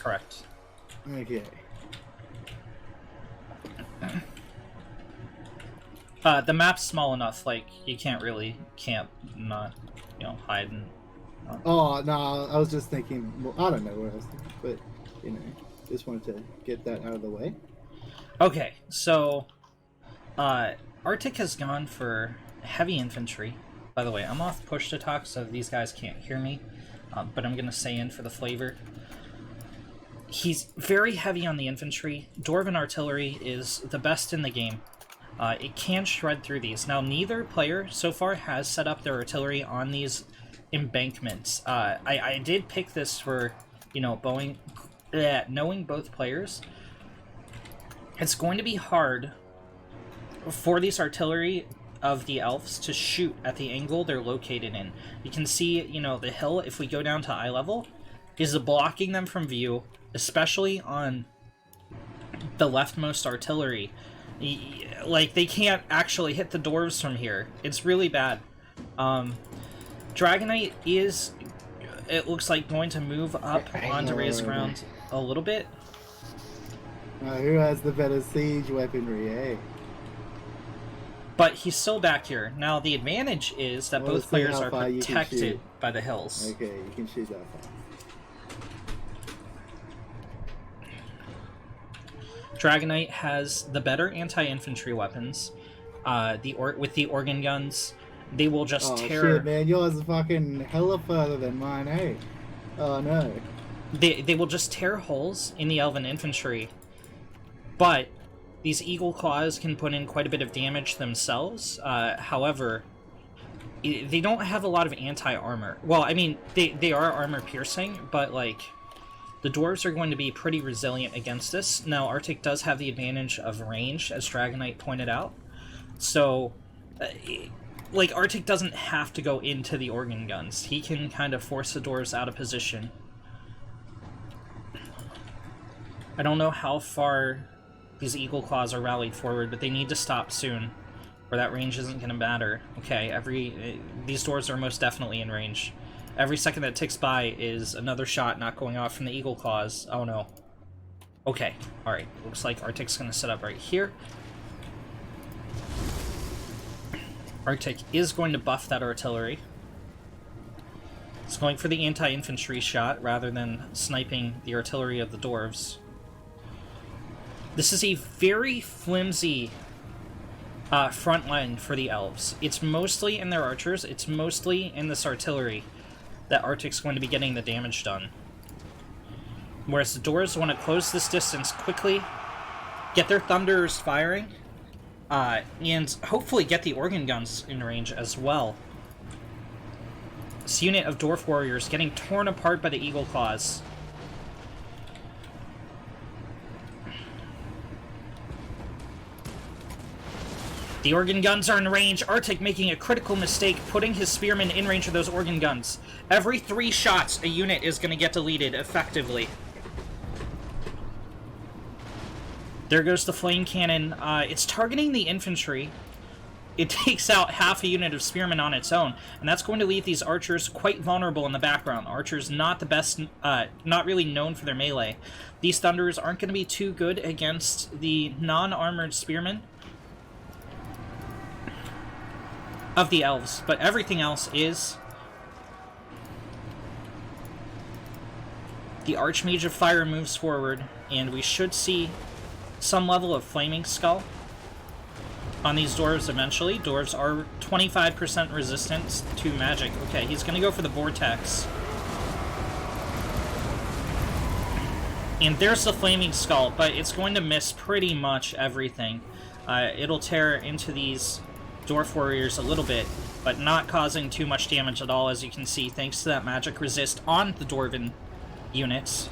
Correct. Okay. The map's small enough, like, you can't really camp, not, you know, hide and... Oh, no, I was just thinking, well, I don't know what I was thinking, but, you know, just wanted to get that out of the way. Okay, so, Arctic has gone for heavy infantry. By the way, I'm off push to talk, so these guys can't hear me, but I'm gonna say in for the flavor. He's very heavy on the infantry. Dwarven artillery is the best in the game. It can shred through these. Now, neither player so far has set up their artillery on these embankments. I did pick this for, you know, knowing both players. It's going to be hard for these artillery of the elves to shoot at the angle they're located in. You can see, you know, the hill, if we go down to eye level, is blocking them from view, especially on the leftmost artillery. Like, they can't actually hit the dwarves from here. It's really bad. Dragonite is, it looks like, going to move up onto raised ground a little bit. Who has the better siege weaponry, eh? But he's still back here. Now, the advantage is that both players are protected by the hills. Okay, you can shoot that far. Dragonite has the better anti-infantry weapons. With the organ guns, they will just tear... Oh shit, man, yours is fucking hella further than mine, eh? Oh no. They will just tear holes in the elven infantry, but these eagle claws can put in quite a bit of damage themselves. However, they don't have a lot of anti-armor. Well, I mean, they are armor-piercing, but, like, the dwarves are going to be pretty resilient against this. Now, Arctic does have the advantage of range, as Dragonite pointed out. So, like, Arctic doesn't have to go into the organ guns. He can kind of force the dwarves out of position. I don't know how far these eagle claws are rallied forward, but they need to stop soon, or that range isn't going to matter. Okay, these dwarves are most definitely in range. Every second that ticks by is another shot not going off from the eagle claws. Oh no. Okay, alright. Looks like Arctic's going to set up right here. Arctic is going to buff that artillery. It's going for the anti-infantry shot rather than sniping the artillery of the dwarves. This is a very flimsy front line for the elves. It's mostly in their archers, it's mostly in this artillery that Arctic's going to be getting the damage done. Whereas the dwarves want to close this distance quickly, get their thunders firing, and hopefully get the organ guns in range as well. This unit of dwarf warriors getting torn apart by the eagle claws. The organ guns are in range. Arctic making a critical mistake, putting his spearmen in range of those organ guns. Every 3 shots, a unit is going to get deleted effectively. There goes the flame cannon. It's targeting the infantry. It takes out half a unit of spearmen on its own, and that's going to leave these archers quite vulnerable in the background. Archers not the best, not really known for their melee. These thunderers aren't going to be too good against the non-armored spearmen of the elves, but everything else is. The Archmage of Fire moves forward, and we should see some level of Flaming Skull on these dwarves eventually. Dwarves are 25% resistant to magic. Okay, he's going to go for the Vortex. And there's the Flaming Skull, but it's going to miss pretty much everything. It'll tear into these dwarf warriors a little bit, but not causing too much damage at all, as you can see, thanks to that magic resist on the dwarven units.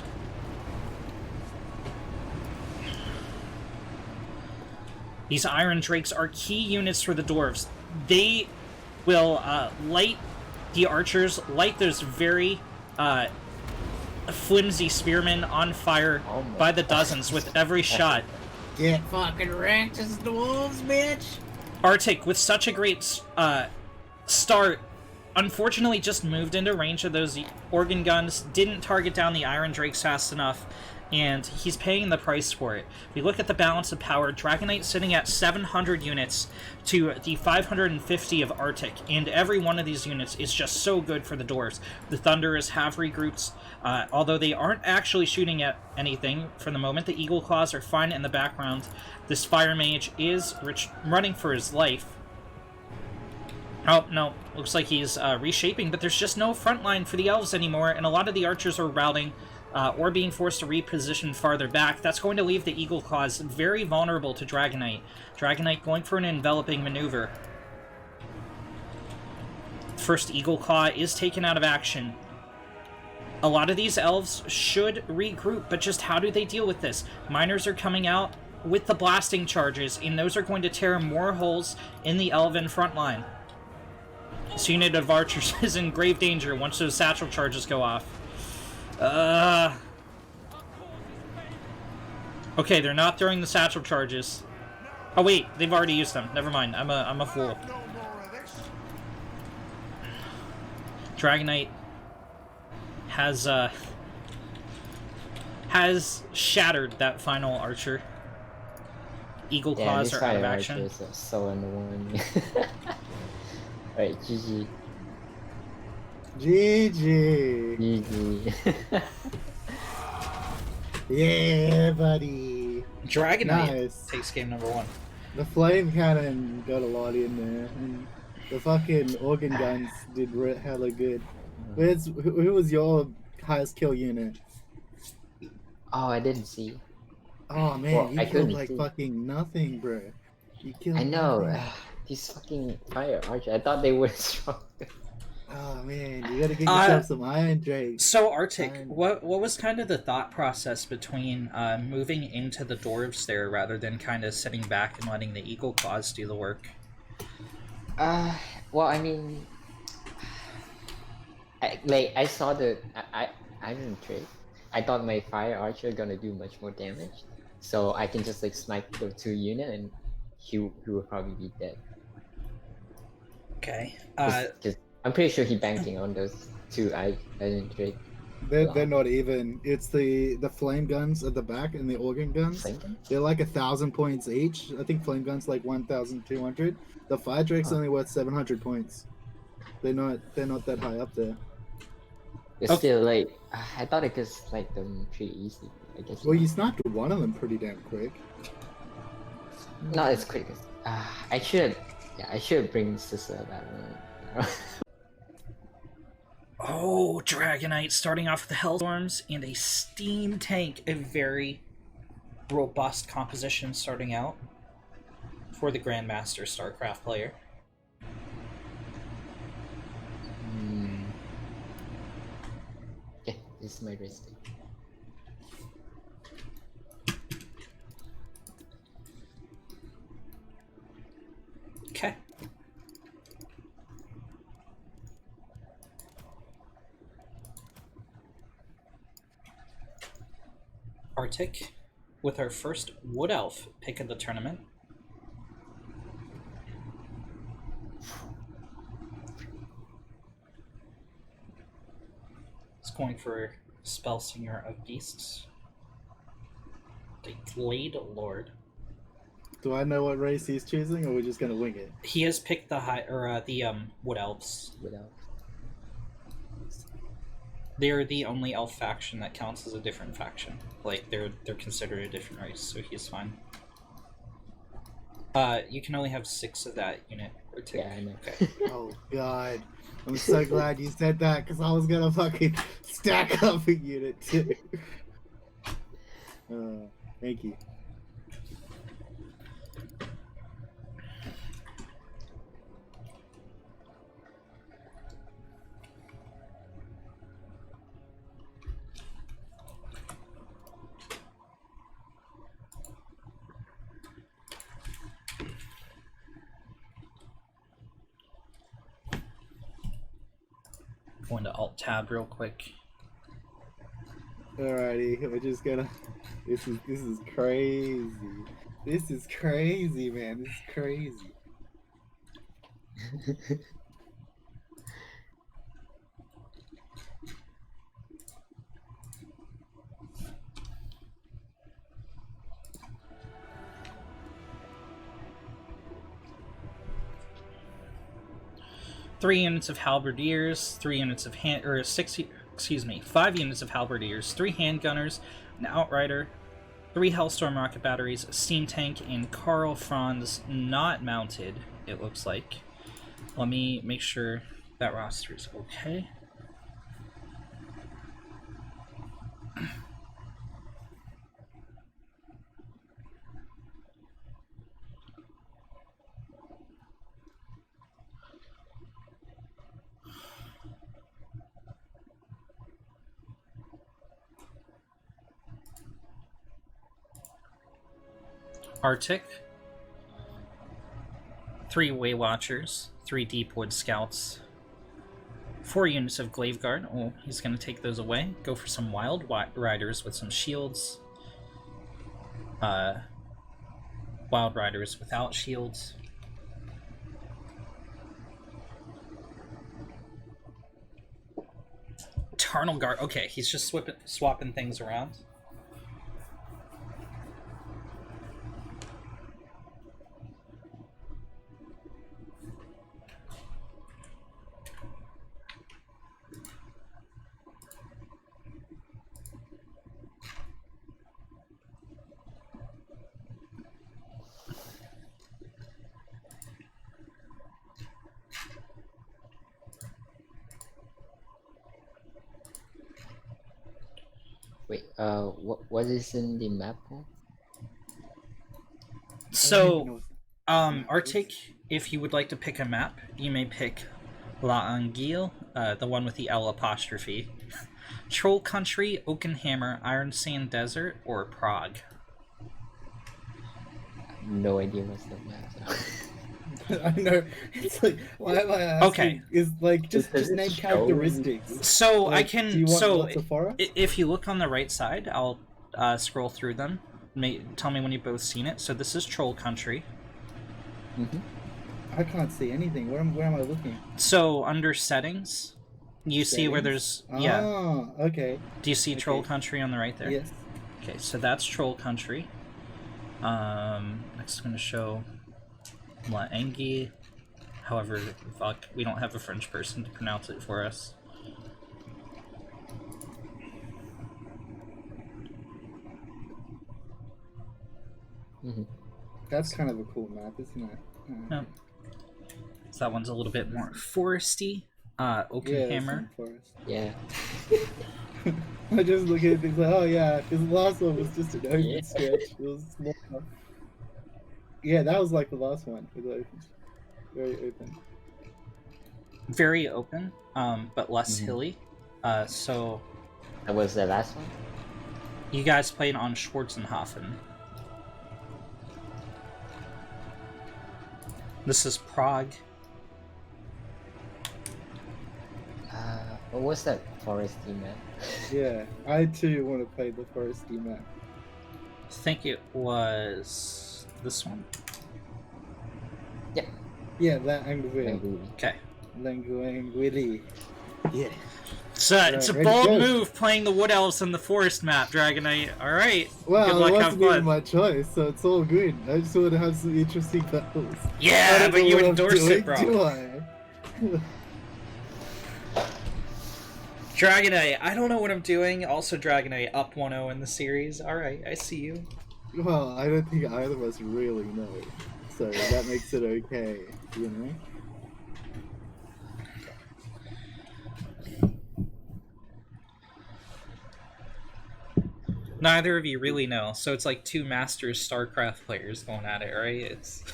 These Iron Drakes are key units for the dwarves. They will light the archers, light those very flimsy spearmen on fire by the dozens with every shot. Get fucking wrecked as dwarves, bitch! Arctic, with such a great start unfortunately just moved into range of those organ guns, didn't target down the Iron Drakes fast enough, and he's paying the price for it. If we look at the balance of power, Dragonite sitting at 700 units to the 550 of Arctic, and every one of these units is just so good for the dwarves. The Thunderers have regrouped, although they aren't actually shooting at anything for the moment. The Eagle Claws are fine in the background. This Fire Mage is running for his life. Oh, no. Looks like he's reshaping, but there's just no front line for the elves anymore, and a lot of the archers are routing or being forced to reposition farther back. That's going to leave the Eagle Claws very vulnerable to Dragonite. Dragonite going for an enveloping maneuver. First Eagle Claw is taken out of action. A lot of these elves should regroup, but just how do they deal with this? Miners are coming out with the blasting charges, and those are going to tear more holes in the elven front line. This unit of archers is in grave danger once those satchel charges go off. Okay, they're not throwing the satchel charges. Oh wait, they've already used them. Never mind. I'm a fool. Dragonite has shattered that final archer. Eagle Claws are out of action. Archers are so annoying. Alright, GG. GG. GG. Yeah, buddy. Dragonite Nice. takes game number 1. The flame cannon got a lot in there, and the fucking organ guns did hella good. Who was your highest kill unit? Oh, I didn't see. Oh man, Well, you I killed couldn't like see. fucking nothing, bro. You killed. I know. nothing. These fucking fire archers. I thought they were strong. Oh man, you gotta get yourself some Iron Drake. So Arctic, what was kind of the thought process between moving into the dwarves there rather than kind of sitting back and letting the Eagle Claws do the work? Well, I mean, I saw the Iron Drake. I thought my fire archer gonna do much more damage, so I can just like snipe the 2 unit and he will probably be dead. Okay. Cause I'm pretty sure he banking on those 2 Iron Drake. They're not even. It's the flame guns at the back and the organ guns. Flame gun? They're like 1,000 points each. I think flame guns like 1,200. The fire drake's only worth 700 points. They're not that high up there. It's still like I thought it was like them pretty easy. I guess. Well, you sniped one of them pretty damn quick. Not as quick as I should. Yeah, I should bring Sissa that one. Oh, Dragonite starting off with the Hellstorms and a Steam Tank, a very robust composition starting out for the Grandmaster StarCraft player. Yeah, this is my race. Okay. Arctic with our first Wood Elf pick of the tournament. It's going for Spell Singer of Beasts. The Glade Lord. Do I know what race he's choosing, or we're just gonna wing it? He has picked the Wood Elves. Without. They're the only elf faction that counts as a different faction. Like they're considered a different race, so he's fine. You can only have 6 of that unit or 2. Yeah, I know. Okay. Oh god, I'm so glad you said that because I was gonna fucking stack up a unit too. Thank you. Going to Alt Tab real quick. Alrighty, we're just gonna. This is crazy. This is crazy, man. This is crazy. 3 units of halberdiers, 3 units of hand, or 5 units of halberdiers, 3 handgunners, an outrider, 3 Hellstorm rocket batteries, a steam tank, and Karl Franz not mounted, it looks like. Let me make sure that roster is okay. Arctic, 3 Way Watchers, 3 Deepwood Scouts, 4 units of Glaive Guard. Oh, he's going to take those away. Go for some Wild Riders with some shields. Wild Riders without shields. Eternal Guard. Okay, he's just swapping things around. Wait, what is in the map? So, Arctic, if you would like to pick a map, you may pick La Anguille, the one with the L apostrophe, Troll Country, Oakenhammer, Iron Sand Desert, or Prague. No idea what's the map. I know. It's like, why am I asking? Okay. Is like just Does it name show? characteristics. So Like, I do can. you want So lots of forest? if you look on the right side, I'll scroll through them. Tell me when you've both seen it. So this is Troll Country. I can't see anything. Where am I looking? So under settings, you see where Settings? there's yeah. Ah, okay. Do you see Troll Okay. Country on the right there? Yes. Okay, so that's Troll Country. Next I'm going to show La Anguille. However, fuck, we don't have a French person to pronounce it for us. That's kind of a cool map, isn't it? No. So that one's a little bit more foresty. Oakenhammer. Forest. Yeah. I just look at things like, oh yeah, because the last one was just an open Yeah. stretch. It was small. Yeah, that was like the last one. It was open. Very open. Very open, but less hilly. So That was the last one? you guys played on Schwarzenhofen. This is Prague. What was that foresty map? Yeah, I too want to play the foresty map. I think it was this one. Yeah, that Anguille. Okay. Languili. Yeah. So it's a Right, ready to bold go. move playing the Wood Elves in the Forest map, Dragonite. Alright. Well, Good it luck, have wasn't even fun. my choice, so it's all good. I just want to have some interesting battles. I Yeah, don't but know you what I'm endorse doing, it, bro. Do I? Dragonite, I don't know what I'm doing. Also, Dragonite up 1-0 in the series. Alright, I see you. Well, I don't think either of us really know. So that makes it okay, you know? Neither of you really know, so it's like two Masters StarCraft players going at it, right? It's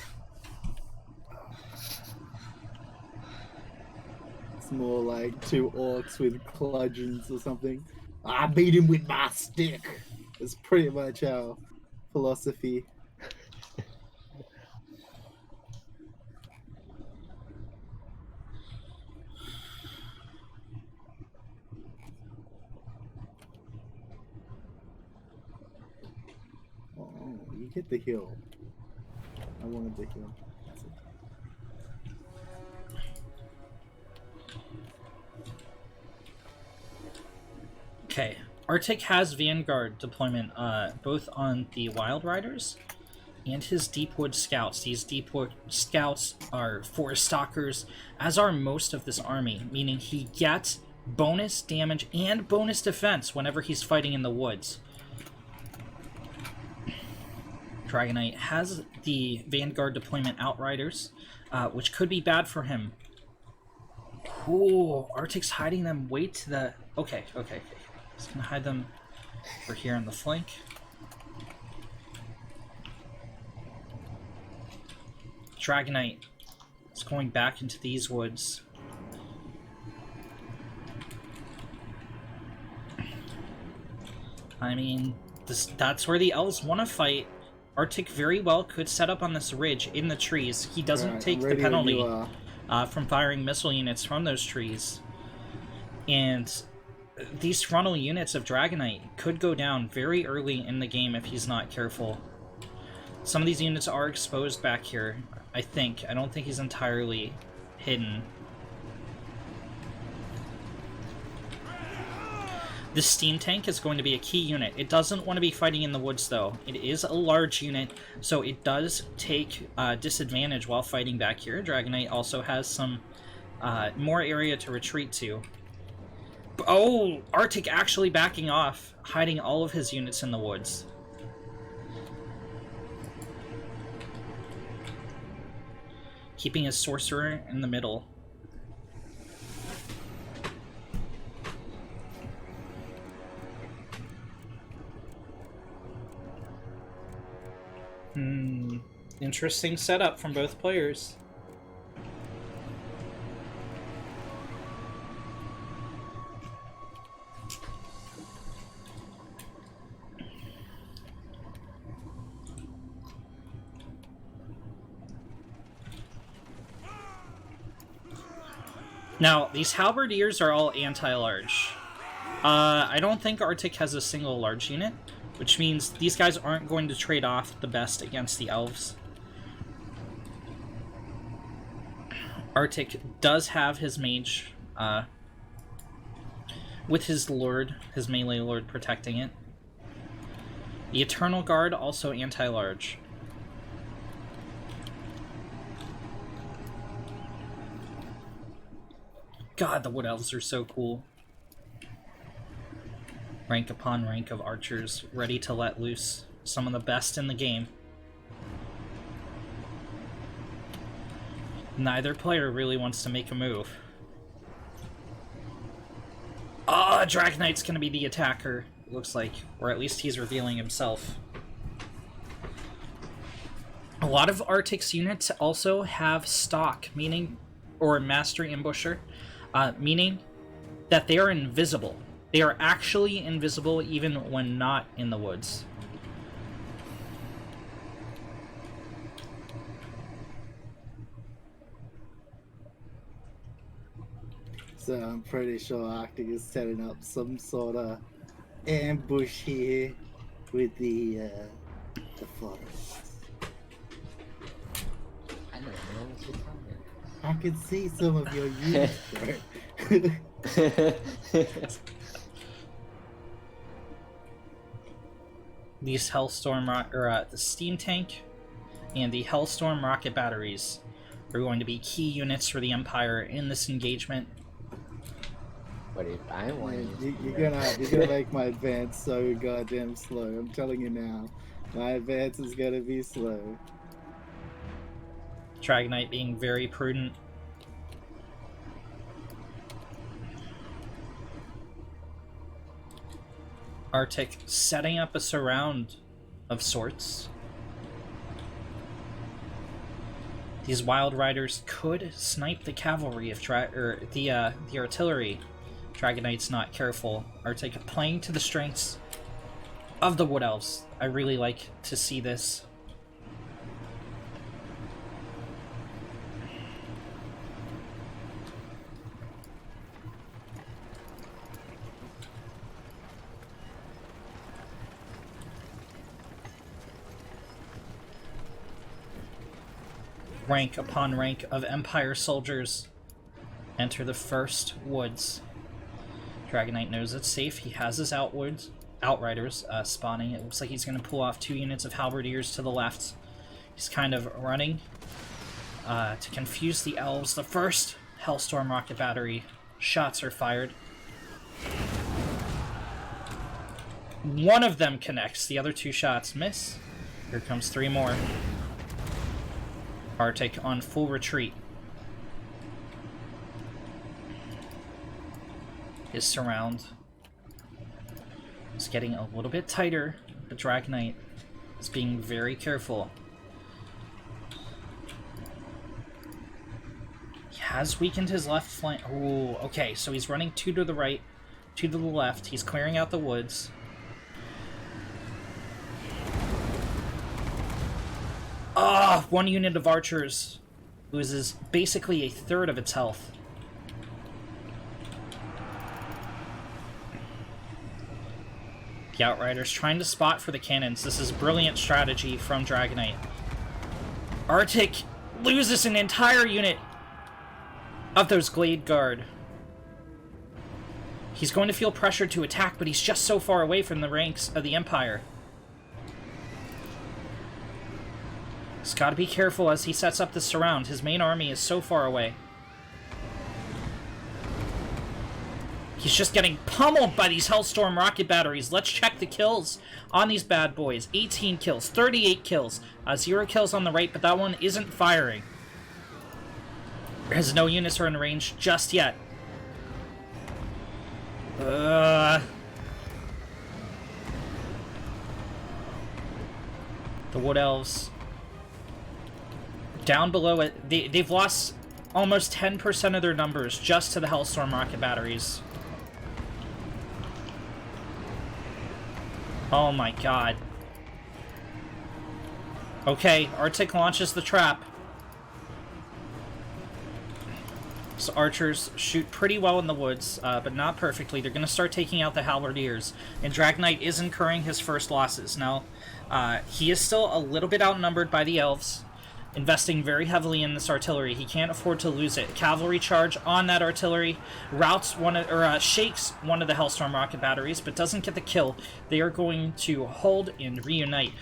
It's more like two orcs with bludgeons or something. I beat him with my stick. It's pretty much our philosophy. Oh, you get the hill. I wanted the hill. That's it. okay. Arctic has Vanguard deployment both on the Wild Riders and his Deepwood Scouts. These Deepwood Scouts are forest stalkers, as are most of this army, meaning he gets bonus damage and bonus defense whenever he's fighting in the woods. Dragonite has the Vanguard deployment Outriders, which could be bad for him. Ooh, Arctic's hiding them way to the... Okay. He's gonna hide them over here on the flank. Dragonite is going back into these woods. I mean, that's where the elves want to fight. Arctic very well could set up on this ridge in the trees. He doesn't take the penalty from firing missile units from those trees. And these frontal units of Dragonite could go down very early in the game if he's not careful. Some of these units are exposed back here, I think. I don't think he's entirely hidden. This steam tank is going to be a key unit. It doesn't want to be fighting in the woods, though. It is a large unit, so it does take disadvantage while fighting back here. Dragonite also has some more area to retreat to. Oh, Arctic actually backing off, hiding all of his units in the woods. Keeping his sorcerer in the middle. Interesting setup from both players. Now, these halberdiers are all anti-large. I don't think Arctic has a single large unit, which means these guys aren't going to trade off the best against the elves. Arctic does have his mage, with his lord, his melee lord, protecting it. The Eternal Guard also anti-large. God, the Wood Elves are so cool. Rank upon rank of archers, ready to let loose. Some of the best in the game. Neither player really wants to make a move. Ah, Dragonite's gonna be the attacker, it looks like. Or at least he's revealing himself. A lot of Arctic's units also have stock, meaning, or Mastery Ambusher, meaning that they are invisible. They are actually invisible even when not in the woods. So I'm pretty sure Arctic is setting up some sort of ambush here with the forest. I don't know what you're talking I can see some of your units, bro. These Hellstorm, the steam tank and the Hellstorm rocket batteries are going to be key units for the Empire in this engagement. But if I want You're gonna make my advance so goddamn slow. I'm telling you now, my advance is gonna be slow. Dragonite being very prudent. Arctic setting up a surround of sorts. These Wild Riders could snipe the cavalry if the artillery. Dragonite's not careful. Arctic playing to the strengths of the Wood Elves. I really like to see this. Rank upon rank of Empire soldiers enter the first woods. Dragonite knows it's safe. He has his Outriders spawning. It looks like he's going to pull off 2 units of Halberdiers to the left. He's kind of running to confuse the elves. The first Hellstorm rocket battery shots are fired. One of them connects. The other 2 shots miss. Here comes 3 more. Arctic on full retreat. His surround is getting a little bit tighter. The Dragonite is being very careful. He has weakened his left flank. Oh, okay, so he's running 2 to the right, 2 to the left. He's clearing out the woods. Ah, 1 unit of archers loses basically a third of its health. The Outriders trying to spot for the cannons. This is brilliant strategy from Dragonite. Arctic loses an entire unit of those Glade Guard. He's going to feel pressured to attack, but he's just so far away from the ranks of the Empire. He's got to be careful as he sets up the surround. His main army is so far away. He's just getting pummeled by these Hellstorm rocket batteries. Let's check the kills on these bad boys. 18 kills, 38 kills. 0 kills on the right, but that one isn't firing. As no units are in range just yet. The Wood Elves down below it. They've lost almost 10% of their numbers just to the Hellstorm rocket batteries. Oh my god. Okay, Arctic launches the trap. So archers shoot pretty well in the woods, but not perfectly. They're going to start taking out the halberdiers, and Dragonite is incurring his first losses. Now, he is still a little bit outnumbered by the elves, investing very heavily in this artillery. He can't afford to lose it. Cavalry charge on that artillery, shakes one of the Hellstorm rocket batteries, but doesn't get the kill. They are going to hold and reunite.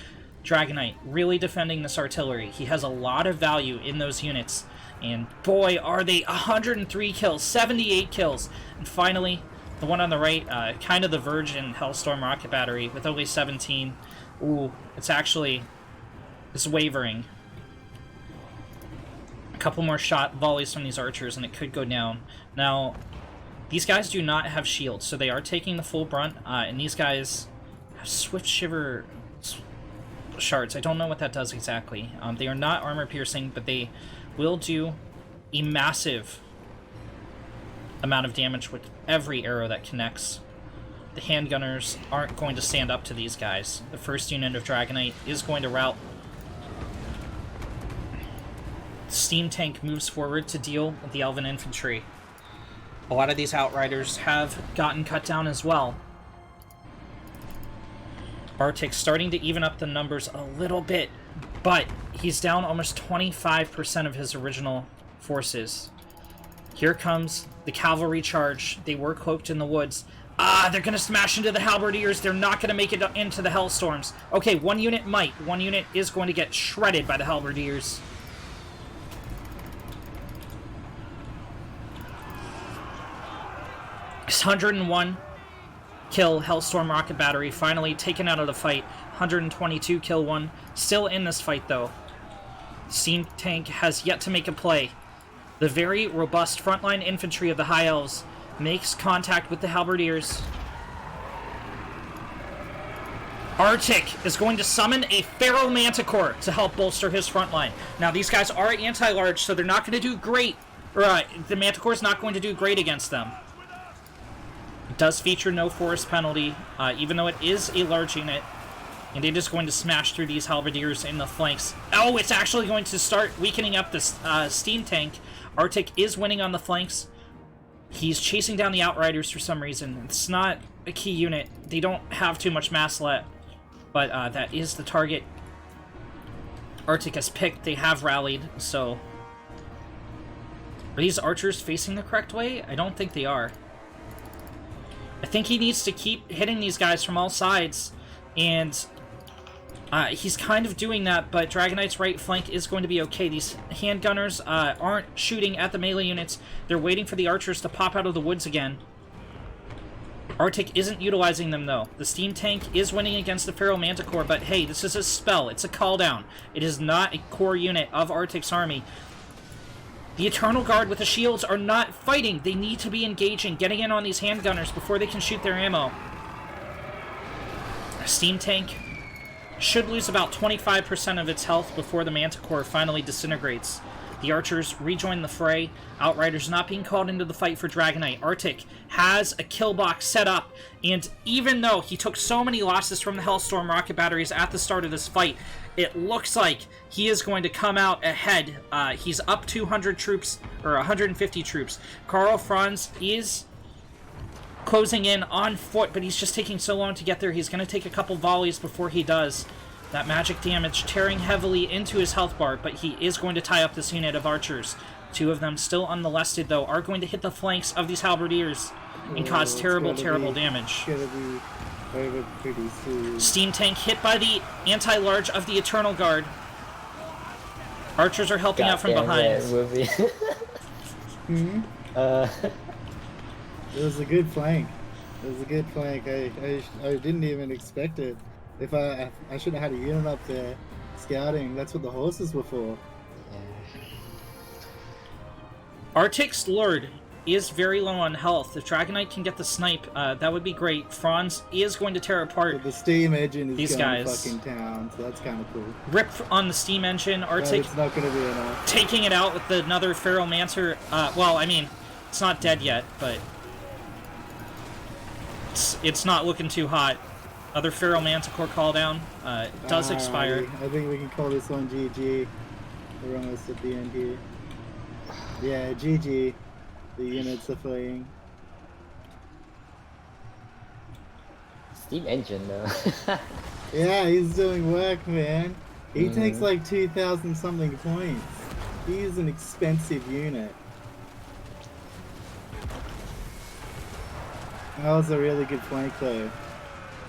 Dragonite really defending this artillery. He has a lot of value in those units. And boy, are they 103 kills, 78 kills. And finally, the one on the right, kind of the virgin Hellstorm rocket battery with only 17. Ooh, it's wavering. A couple more shot volleys from these archers and it could go down. Now, these guys do not have shields, so they are taking the full brunt. And these guys have Swift Shiver shards. I don't know what that does exactly. They are not armor piercing, but they will do a massive amount of damage with every arrow that connects. The handgunners aren't going to stand up to these guys. The first unit of Dragonite is going to rout. The steam tank moves forward to deal with the Elven infantry. A lot of these Outriders have gotten cut down as well. Arctic's starting to even up the numbers a little bit, but he's down almost 25% of his original forces. Here comes the cavalry charge. They were cloaked in the woods. They're going to smash into the halberdiers. They're not going to make it into the Hellstorms. Okay, one unit might. One unit is going to get shredded by the halberdiers. This 101 kill Hellstorm rocket battery finally taken out of the fight. 122 kill one. Still in this fight, though. Steam tank has yet to make a play. The very robust frontline infantry of the High Elves makes contact with the halberdiers. Arctic is going to summon a Feral Manticore to help bolster his frontline. Now, these guys are anti-large, so they're not going to do great. The Manticore is not going to do great against them. It does feature no force penalty, even though it is a large unit. And it is going to smash through these halberdiers in the flanks. Oh, it's actually going to start weakening up this steam tank. Arctic is winning on the flanks. He's chasing down the Outriders for some reason. It's not a key unit. They don't have too much mass left. But that is the target Arctic has picked. They have rallied, so... Are these archers facing the correct way? I don't think they are. I think he needs to keep hitting these guys from all sides and He's kind of doing that, but Dragonite's right flank is going to be okay. These handgunners aren't shooting at the melee units. They're waiting for the archers to pop out of the woods again. Arctic isn't utilizing them, though. The steam tank is winning against the Feral Manticore, but hey, this is a spell. It's a call down. It is not a core unit of Arctic's army. The Eternal Guard with the shields are not fighting. They need to be engaging, getting in on these handgunners before they can shoot their ammo. A steam tank should lose about 25% of its health before the Manticore finally disintegrates. The archers rejoin the fray. Outriders not being called into the fight for Dragonite. Arctic has a kill box set up, and even though he took so many losses from the Hellstorm rocket batteries at the start of this fight, it looks like he is going to come out ahead. He's up 200 troops, or 150 troops. Karl Franz is closing in on foot, but he's just taking so long to get there. He's going to take a couple volleys before he does. That magic damage tearing heavily into his health bar, but he is going to tie up this unit of archers. Two of them, still unmolested, though, are going to hit the flanks of these halberdiers and cause terrible damage. Gonna be over pretty soon. Steam tank hit by the anti-large of the Eternal Guard. Archers are helping out from behind. It was a good flank. It was a good flank. I didn't even expect it. If I should have had a unit up there scouting. That's what the horses were for. Arctic's Lord is very low on health. If Dragonite can get the snipe, that would be great. Franz is going to tear apart But the steam engine is these going guys. fucking town, so that's kind of cool. Rip on the steam engine. But Arctic it's not going to be enough. taking it out with another Feral Mancer. Well, I mean, it's not dead yet, but it's not looking too hot. Other Feral Manticore call down does expire. I think we can call this one GG. We're almost at the end here. Yeah, GG. The units are fleeing. Steam engine though. Yeah, he's doing work, man. He takes like 2,000 something points. He's an expensive unit. That was a really good flank though.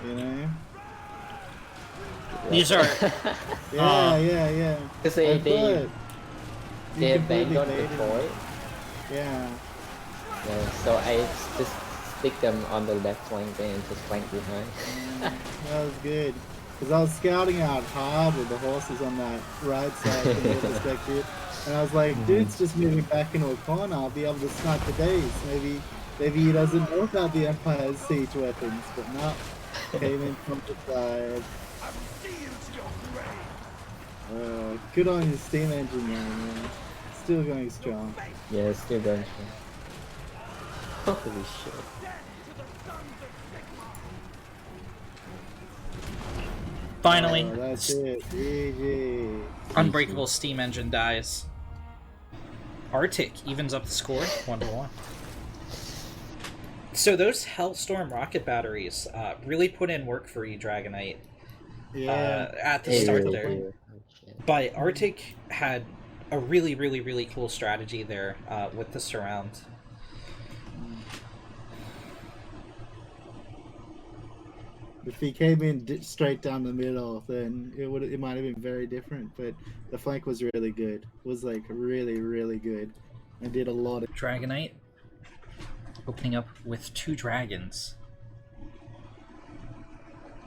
You know? These are Yeah. Because I they thought they you have banged on completely before. baited him. Yeah. Yeah, so I just stick them on the left flank and just flank behind. That was good. Because I was scouting out hard with the horses on that right side from your perspective. And I was like, dude's just moving back into a corner. I'll be able to snipe the days. Maybe he doesn't know about the Empire's siege weapons, but no. Came in from the side. Good on your steam engine, man. Still going strong. Yeah, it's still going strong. Holy shit. finally. Oh, that's it. GG. Unbreakable steam engine dies. Arctic evens up the score 1-1. So those Hellstorm rocket batteries really put in work for you, Dragonite. Yeah. At the They start really there. do. Oh, shit. But Arctic had a really cool strategy there with the surround. If he came in straight down the middle, then it might have been very different. But the flank was really good. It was like really good. I did a lot of. Dragonite opening up with 2 dragons.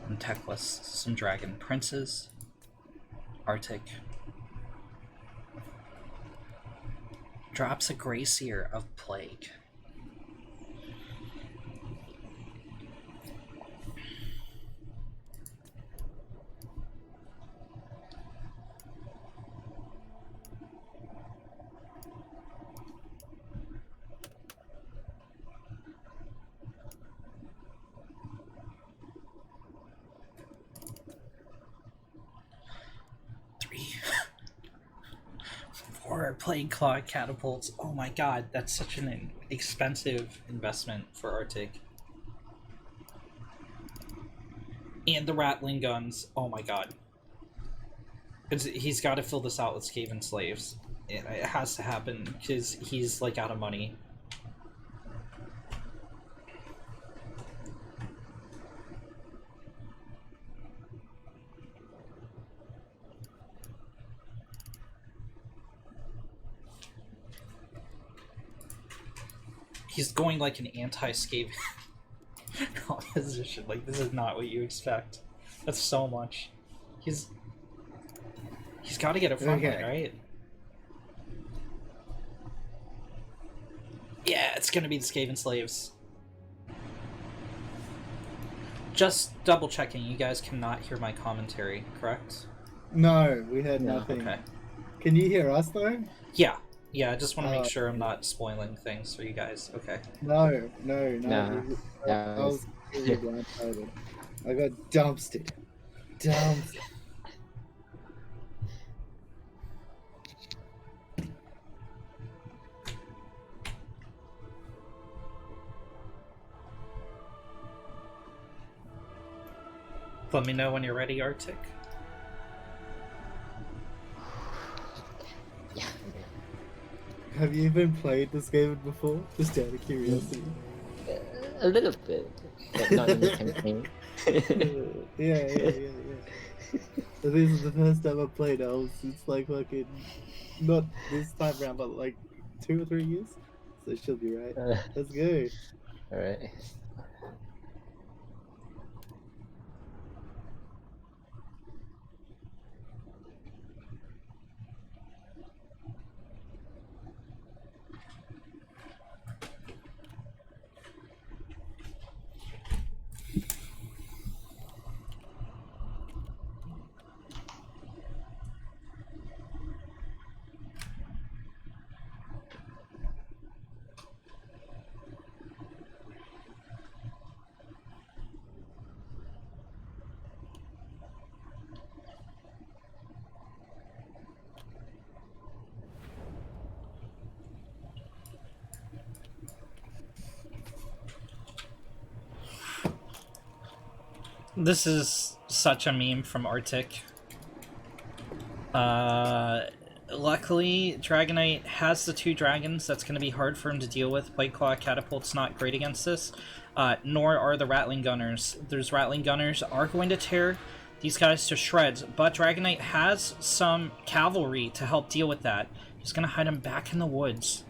And Teclis, some dragon princes. Arctic drops a Gracier of Plague. Or Plague Claw catapults. Oh my god, that's such an expensive investment for Arctic. And the Rattling guns. Oh my god. He's got to fill this out with Skaven slaves. It has to happen because he's like out of money. He's going like an anti-Skaven composition. Like, this is not what you expect. That's so much. He's got to get a front line, right? Yeah, it's gonna be the Skaven Slaves. Just double checking, you guys cannot hear my commentary, correct? No, we heard nothing. Okay. Can you hear us though? Yeah, I just want to make sure I'm not spoiling things for you guys. Okay. No. No. I was really blindsided. I got dumpstered. Let me know when you're ready, Arctic. Yeah. Have you even played this game before? Just out of curiosity. A little bit, but not in the campaign. Yeah. This is the first time I played elves. It's like fucking not this time around, but like 2 or 3 years. So she'll be right. Let's go. Alright. This is such a meme from Arctic. Luckily, Dragonite has the 2 dragons. That's going to be hard for him to deal with. Plague Claw Catapult's not great against this. Nor are the Rattling Gunners. Those Rattling Gunners are going to tear these guys to shreds, but Dragonite has some cavalry to help deal with that. He's going to hide them back in the woods.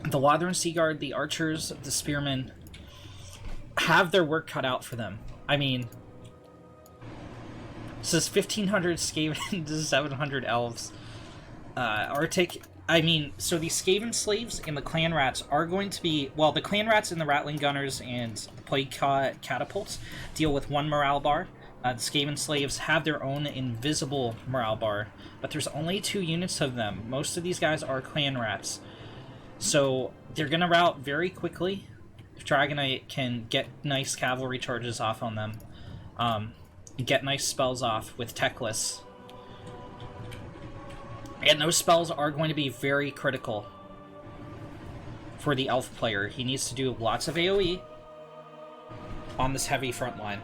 The Lather and Sea Guard, the Archers, the Spearmen have their work cut out for them. I mean, this is 1,500 Skaven to 700 Elves. Arctic, I mean, so these Skaven Slaves and the Clan Rats are going to be, well, the Clan Rats and the Rattling Gunners and the Plague Catapults deal with 1 morale bar. The Skaven Slaves have their own invisible morale bar, but there's only 2 units of them. Most of these guys are Clan Rats. So they're going to rout very quickly. If Dragonite can get nice cavalry charges off on them, get nice spells off with Techless. And those spells are going to be very critical for the Elf player. He needs to do lots of AoE on this heavy front line.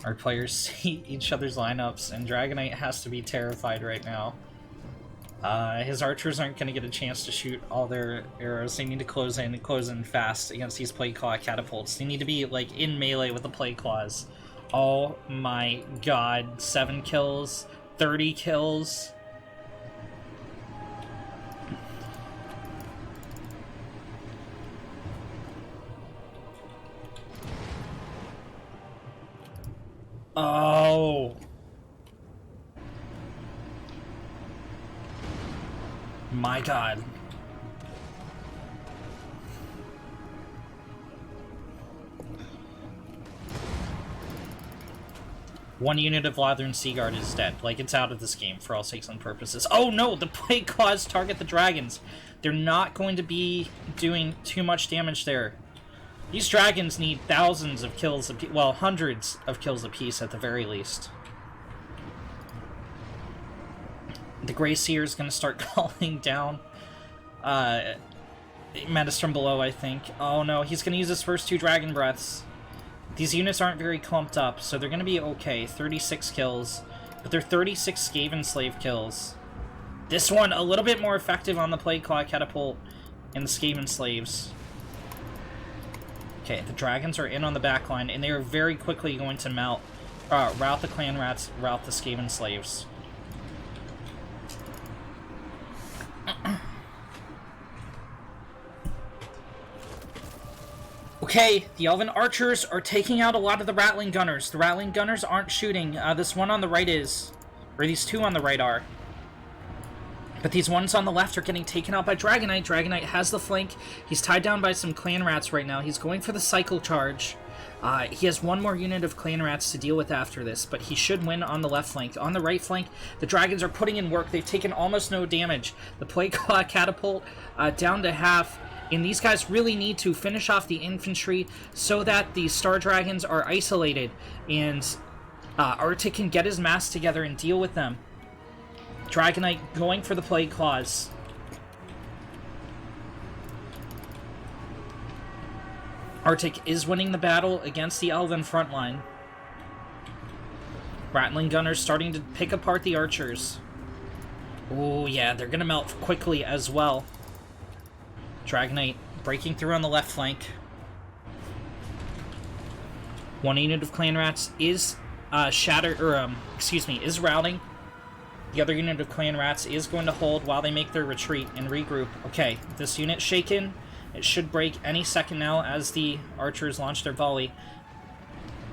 Our players see each other's lineups, and Dragonite has to be terrified right now. His archers aren't going to get a chance to shoot all their arrows. They need to close in fast against these Plague Claw Catapults. They need to be, like, in melee with the Plague Claws. Oh my god. 7 kills, 30 kills. Oh. My god. One unit of Lather and Sea Guard is dead. Like, it's out of this game for all sakes and purposes. Oh no! The Plague Claws target the dragons. They're not going to be doing too much damage there. These dragons need thousands of kills, well, hundreds of kills apiece at the very least. The Grey Seer is going to start calling down Menace from below, I think. Oh no, he's going to use his first 2 Dragon Breaths. These units aren't very clumped up, so they're going to be okay. 36 kills, but they're 36 Skaven Slave kills. This one, a little bit more effective on the Plague Claw Catapult and the Skaven Slaves. Okay, the dragons are in on the back line, and they are very quickly going to melt rout the clan rats, rout the Skaven slaves. Okay, the Elven archers are taking out a lot of the Rattling gunners. The Rattling gunners aren't shooting. This one on the right is. Or these two on the right are. But these ones on the left are getting taken out by Dragonite. Dragonite has the flank. He's tied down by some clan rats right now. He's going for the cycle charge. He has one more unit of clan rats to deal with after this, but he should win on the left flank. On the right flank, the dragons are putting in work. They've taken almost no damage. The Plague Claw catapult down to half. And these guys really need to finish off the infantry so that the Star Dragons are isolated and Arctic can get his mass together and deal with them. Dragonite going for the Plague Claws. Arctic is winning the battle against the Elven front line. Rattling Gunners starting to pick apart the archers. Oh yeah, they're gonna melt quickly as well. Dragonite breaking through on the left flank. One unit of clan rats is is routing. The other unit of clan rats is going to hold while they make their retreat and regroup. Okay, this unit's shaken. It should break any second now as the archers launch their volley.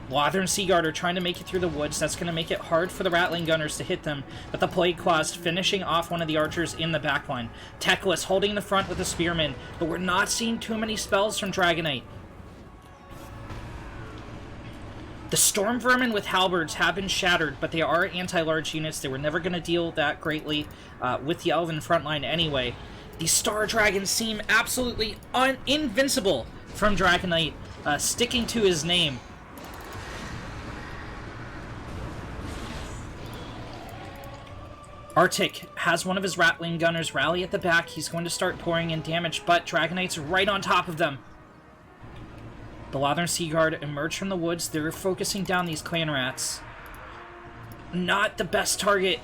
Lather and Seaguard are trying to make it through the woods. That's going to make it hard for the Rattling Gunners to hit them, but the Plague Claws finishing off one of the archers in the backline. Teclis holding the front with the Spearman, but we're not seeing too many spells from Dragonite. The Storm Vermin with Halberds have been shattered, but they are anti-large units. They were never going to deal that greatly with the Elven frontline anyway. The Star Dragons seem absolutely invincible from Dragonite, sticking to his name. Arctic has one of his Rattling Gunners rally at the back. He's going to start pouring in damage, but Dragonite's right on top of them. The Lather Seaguard emerge from the woods. They're focusing down these clan rats. Not the best target,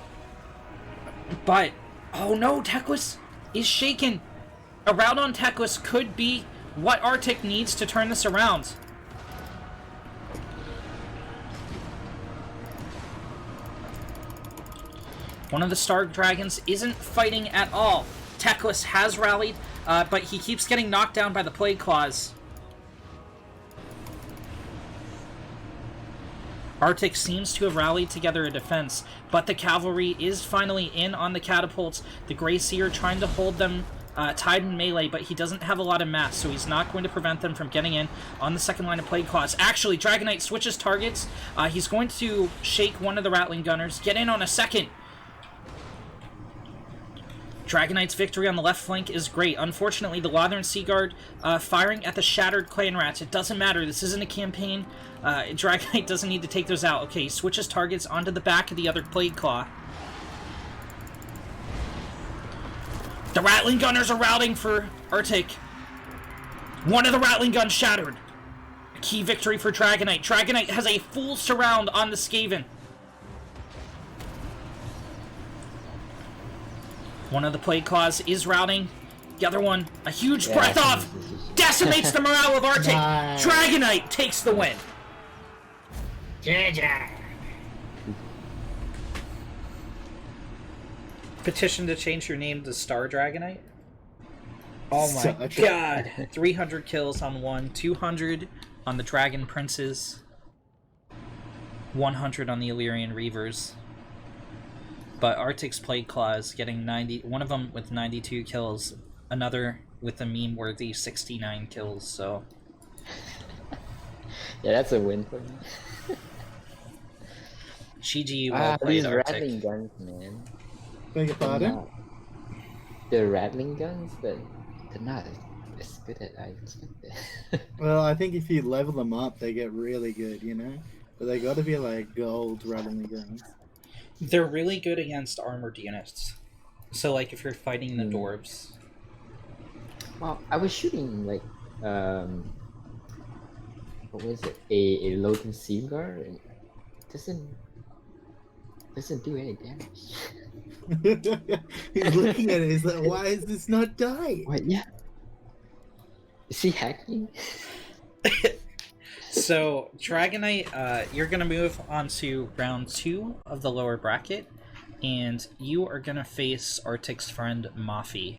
but... Oh no, Teclis is shaken. A rout on Teclis could be what Arctic needs to turn this around. One of the Star Dragons isn't fighting at all. Teclis has rallied, but he keeps getting knocked down by the Plague Claws. Arctic seems to have rallied together a defense, but the cavalry is finally in on the catapults. The Grey Seer trying to hold them tied in melee, but he doesn't have a lot of mass, so he's not going to prevent them from getting in on the second line of Plague Claws. Actually, Dragonite switches targets. He's going to shake one of the Rattling Gunners, get in on a second. Dragonite's victory on the left flank is great. Unfortunately, the Lather and Seaguard firing at the shattered clan rats. It doesn't matter. This isn't a campaign. Dragonite doesn't need to take those out. Okay, he switches targets onto the back of the other Plague Claw. The Rattling Gunners are routing for Arctic. One of the Rattling Guns shattered. A key victory for Dragonite. Dragonite has a full surround on the Skaven. One of the Plague Claws is routing. The other one, a huge breath off, decimates the morale of Arctic. Nice. Dragonite takes the win. Petition to change your name to Star Dragonite? Oh my god. 300 kills on one, 200 on the Dragon Princes, 100 on the Illyrian Reavers. But Arctic's Plague Claw is getting 90, one of them with 92 kills, another with a meme-worthy 69 kills, so... Yeah, that's a win for me. GG, well played, these Arctic. Rattling Guns, man. Beg your pardon? The Rattling Guns, they're not as good as I expected. Well, I think if you level them up, they get really good, you know? But they gotta be like gold Rattling Guns. They're really good against armored units. So, like, if you're fighting the dwarves. Well, I was shooting, like, what was it? A Logan Seaguard, and it doesn't do any damage. He's looking at it, he's like, why is this not dying? What, yeah. Is he hacking? So, Dragonite, you're going to move on to round 2 of the lower bracket, and you are going to face Arctic's friend, Mafi.